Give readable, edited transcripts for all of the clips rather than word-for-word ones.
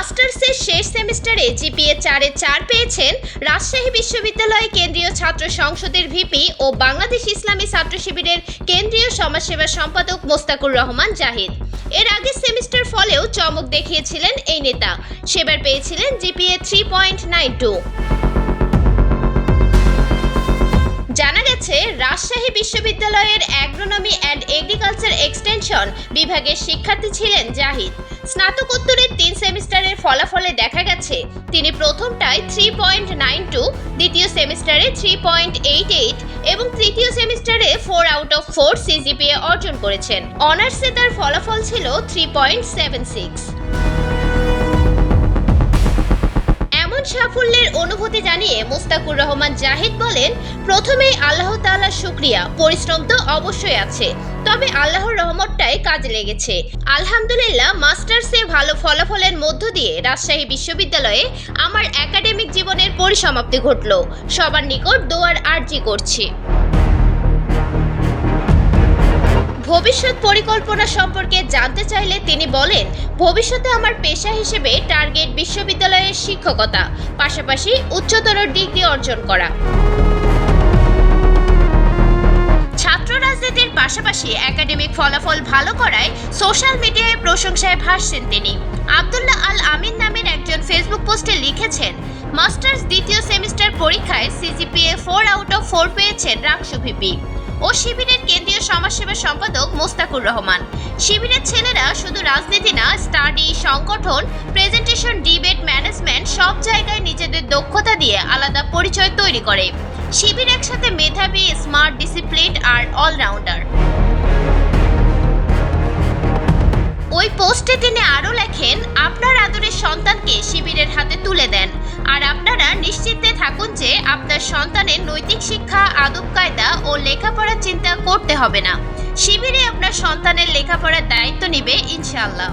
মাস্টার্সের শেষ সেমিস্টারে জিপিএ 4 পেয়েছেন রাজশাহী বিশ্ববিদ্যালয় কেন্দ্রীয় ছাত্র সংসদের ভিপি ও বাংলাদেশ ইসলামী ছাত্র শিবিরের কেন্দ্রীয় সমাজসেবা সম্পাদক মোস্তাকুর রহমান জাহিদ। এর আগের সেমিস্টার ফলেও চমক দেখিয়েছিলেন এই নেতা। সেবার পেয়েছিলেন জিপিএ 3.92। জানা গেছে, রাজশাহী বিশ্ববিদ্যালয়ের অ্যাগ্রোনমি অ্যান্ড এগ্রিকালচার এক্সটেনশন বিভাগের শিক্ষার্থী ছিলেন জাহিদ। স্নাতকোত্তরের 3 সেমিস্টারের ফলাফলে দেখা গেছে তিনি প্রথমটায় 3.92, দ্বিতীয় সেমিস্টারে 3.88 এবং তৃতীয় সেমিস্টারে 4 আউট অফ 4 সিজিপিএ অর্জন করেছেন। অনার্সে তার ফলাফল ছিল 3.76। সাফল্যের অনুভূতি জানিয়ে মোস্তাকুর রহমান জাহিদ বলেন, প্রথমেই আল্লাহ তাআলার শুকরিয়া। পরিশ্রম তো অবশ্যই আছে, তবে আল্লাহর রহমতটাই কাজে লেগেছে। আলহামদুলিল্লাহ, মাস্টার্সে ভালো ফলাফলের মধ্য দিয়ে রাজশাহী বিশ্ববিদ্যালয়ে আমার একাডেমিক জীবনের পরিসমাপ্তি ঘটল। সবার নিকট দোয়ার আরজি করছি। ভবিষ্যৎ পরিকল্পনা সম্পর্কে জানতে চাইলে তিনি বলেন, ভবিষ্যতে আমার পেশা হিসেবে টার্গেট বিশ্ববিদ্যালয়ের শিক্ষকতা, পাশাপাশি উচ্চতর ডিগ্রি অর্জন করা। ছাত্র রাজনীতির পাশাপাশি একাডেমিক ফলাফল ভালো করায় সোশ্যাল মিডিয়ায় প্রশংসায় ভাসছেন তিনি। আব্দুল্লাহ আল আমিন নামের একজন ফেসবুক পোস্টে লিখেছেন, মাস্টার্স দ্বিতীয় সেমিস্টার পরীক্ষায় সিজিপিএ 4 আউট অফ 4 পেয়েছেন রাকসু ভিপি ও শিবিরের কেন্দ্রীয় সমাজসেবা সম্পাদক মোস্তাকুর রহমান। শিবিরের ছেলেরা শুধু রাজনীতি না, স্টাডি, সংগঠন, প্রেজেন্টেশন, ডিবেট, ম্যানেজমেন্ট সব জায়গায় নিজেদের দক্ষতা দিয়ে আলাদা পরিচয় তৈরি করে। শিবির একসাথে মেধাবী, স্মার্ট, ডিসিপ্লিনড আর অলরাউন্ডার। ওই পোস্টে তিনি আরও লেখেন, আপনার আদরের সন্তানকে শিবিরের হাতে তুলে দেন, আর আপনারা নিশ্চিন্তে থাকুন যে আপনার সন্তানের নৈতিক শিক্ষা, আদব কায়দা ও লেখাপড়ার চিন্তা করতে হবে না। শিবিরে আপনার সন্তানের লেখাপড়ার দায়িত্ব নেবে ইনশাআল্লাহ।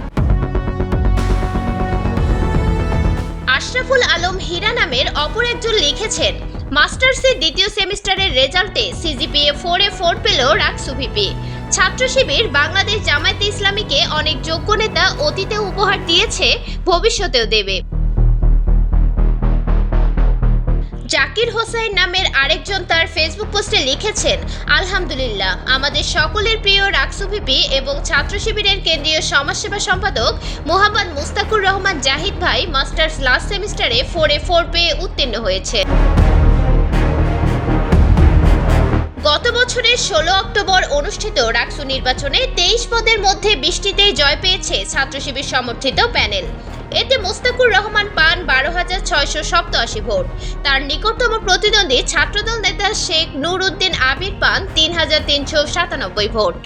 আশরাফুল আলম হীরা নামের অপর একজন লিখেছেন, মাস্টার্সের দ্বিতীয় সেমিস্টারের রেজাল্টে সিজিপিএ 4 এ 4 পেল রাকসু ভিপি। ছাত্র শিবির বাংলাদেশ জামায়াতে ইসলামীকে অনেক যোগ্য নেতা অতীতে উপহার দিয়েছে, ভবিষ্যতেও দেবে। জাকির হোসেন নামের আরেকজন তার ফেসবুক পোস্টে লিখেছেন, আলহামদুলিল্লাহ, আমাদের সকলের প্রিয় রাকসু ভিপি এবং ছাত্র শিবিরের কেন্দ্রীয় সমাজসেবা সম্পাদক মোহাম্মদ মোস্তাকুর রহমান জাহিদ ভাই মাস্টার্স লাস্ট সেমিস্টারে 4 এ 4 পেয়ে উত্তীর্ণ হয়েছে। গত বছরের 16 অক্টোবর অনুষ্ঠিত রাকসু নির্বাচনে 23 পদের মধ্যে 20টিতেই জয় পেয়েছে ছাত্র শিবির সমর্থিত প্যানেল। এতে মোস্তাকুর রহমান পান 12,687 ভোট। তার নিকটতম প্রতিদ্বন্দ্বী ছাত্রদল নেতা শেখ নূর উদ্দিন আবির পান 3,397 vote.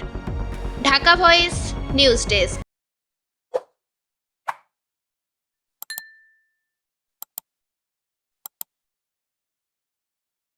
Dhaka voice news desk.